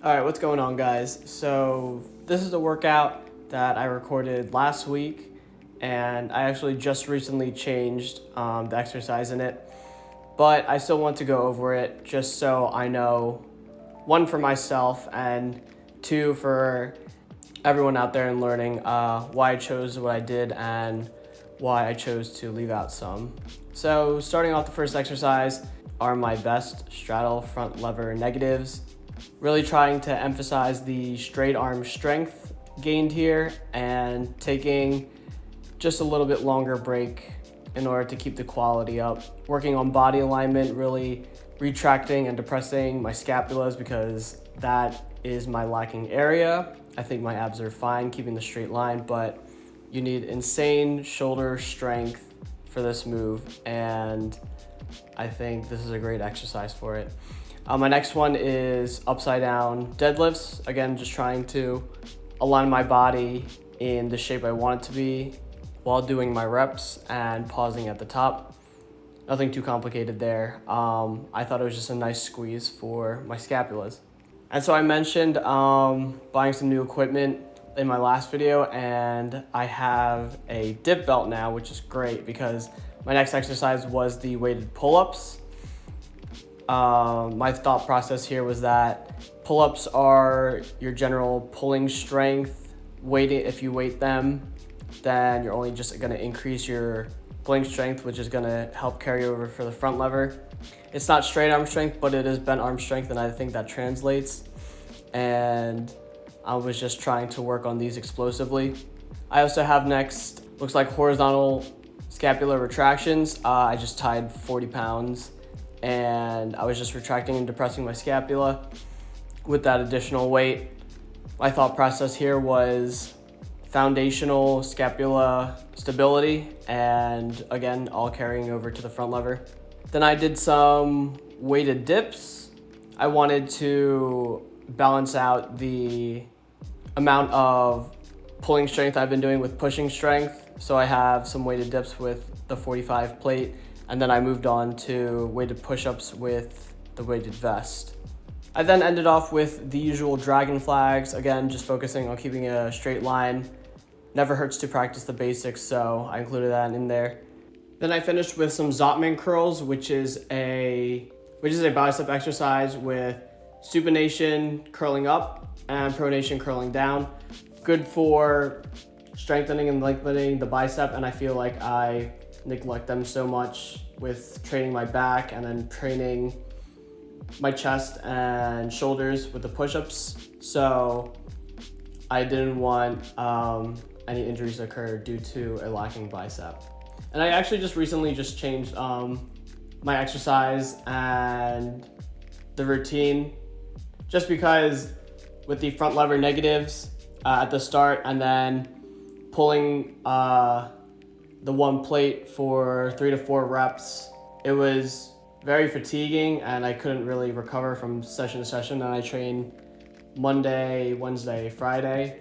All right, what's going on, guys? So this is a workout that I recorded last week, and I actually just recently changed the exercise in it, but I still want to go over it just so I know, one, for myself, and two, for everyone out there and learning why I chose what I did and why I chose to leave out some. So starting off, the first exercise are my best straddle front lever negatives. Really trying to emphasize the straight arm strength gained here and taking just a little bit longer break in order to keep the quality up. Working on body alignment, really retracting and depressing my scapulas because that is my lacking area. I think my abs are fine keeping the straight line, but you need insane shoulder strength for this move, and I think this is a great exercise for it. My next one is upside down deadlifts. Again, just trying to align my body in the shape I want it to be while doing my reps and pausing at the top. Nothing too complicated there. I thought it was just a nice squeeze for my scapulas. And so I mentioned buying some new equipment in my last video, and I have a dip belt now, which is great because my next exercise was the weighted pull-ups. My thought process here was that pull-ups are your general pulling strength. If you weight them, then you're only just going to increase your pulling strength, which is going to help carry over for the front lever. It's not straight arm strength, but it is bent arm strength, and I think that translates. And I was just trying to work on these explosively. I also have next, looks like horizontal scapular retractions. I just tied 40 pounds. And I was just retracting and depressing my scapula with that additional weight. My thought process here was foundational scapula stability, and again, all carrying over to the front lever. Then I did some weighted dips. I wanted to balance out the amount of pulling strength I've been doing with pushing strength. So I have some weighted dips with the 45 plate. And then I moved on to weighted push-ups with the weighted vest. I then ended off with the usual dragon flags, again, just focusing on keeping a straight line. Never hurts to practice the basics, so I included that in there. Then I finished with some Zottman curls, which is a bicep exercise with supination curling up and pronation curling down. Good for strengthening and lengthening the bicep, and I feel like I neglect them so much with training my back and then training my chest and shoulders with the push-ups. So I didn't want any injuries to occur due to a lacking bicep. And I actually just recently changed my exercise and the routine, just because with the front lever negatives at the start and then pulling the one plate for 3 to 4 reps, it was very fatiguing and I couldn't really recover from session to session. And I trained Monday, Wednesday, Friday,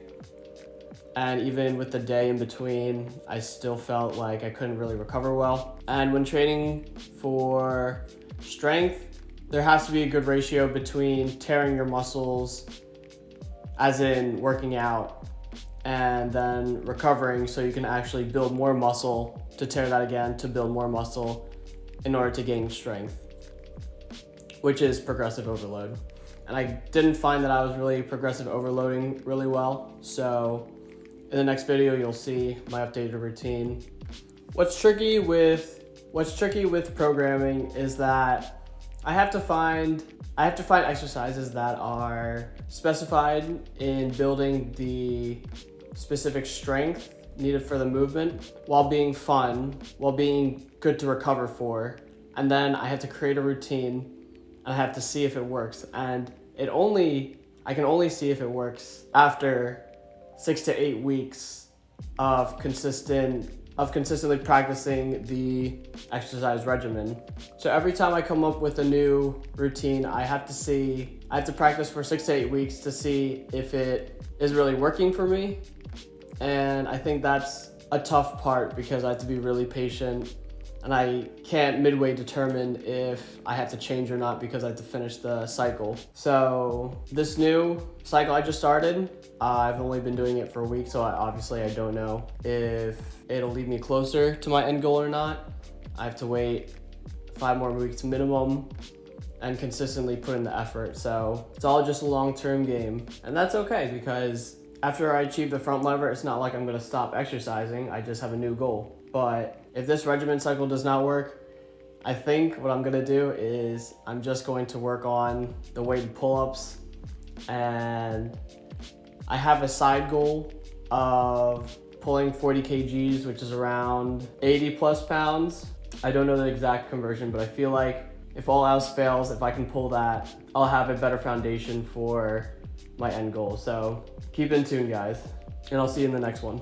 and even with the day in between, I still felt like I couldn't really recover well. And when training for strength, there has to be a good ratio between tearing your muscles, as in working out, and then recovering so you can actually build more muscle to tear that again, to build more muscle in order to gain strength, which is progressive overload. And I didn't find that I was really progressive overloading really well. So in the next video, you'll see my updated routine. What's tricky with programming is that I have to find exercises that are specified in building the specific strength needed for the movement while being fun, while being good to recover for. And then I have to create a routine and I have to see if it works. And I can only see if it works after 6 to 8 weeks of consistently practicing the exercise regimen. So every time I come up with a new routine, I have to practice for 6 to 8 weeks to see if it is really working for me. And I think that's a tough part because I have to be really patient and I can't midway determine if I have to change or not because I have to finish the cycle. So this new cycle I just started, I've only been doing it for a week, so obviously I don't know if it'll lead me closer to my end goal or not. I have to wait 5 more weeks minimum and consistently put in the effort. So it's all just a long-term game, and that's okay because after I achieve the front lever, it's not like I'm gonna stop exercising. I just have a new goal. But if this regimen cycle does not work, I think what I'm gonna do is I'm just going to work on the weighted pull-ups, and I have a side goal of pulling 40 kgs, which is around 80 plus pounds. I don't know the exact conversion, but I feel like if all else fails, if I can pull that, I'll have a better foundation for my end goal. So keep in tune, guys, and I'll see you in the next one.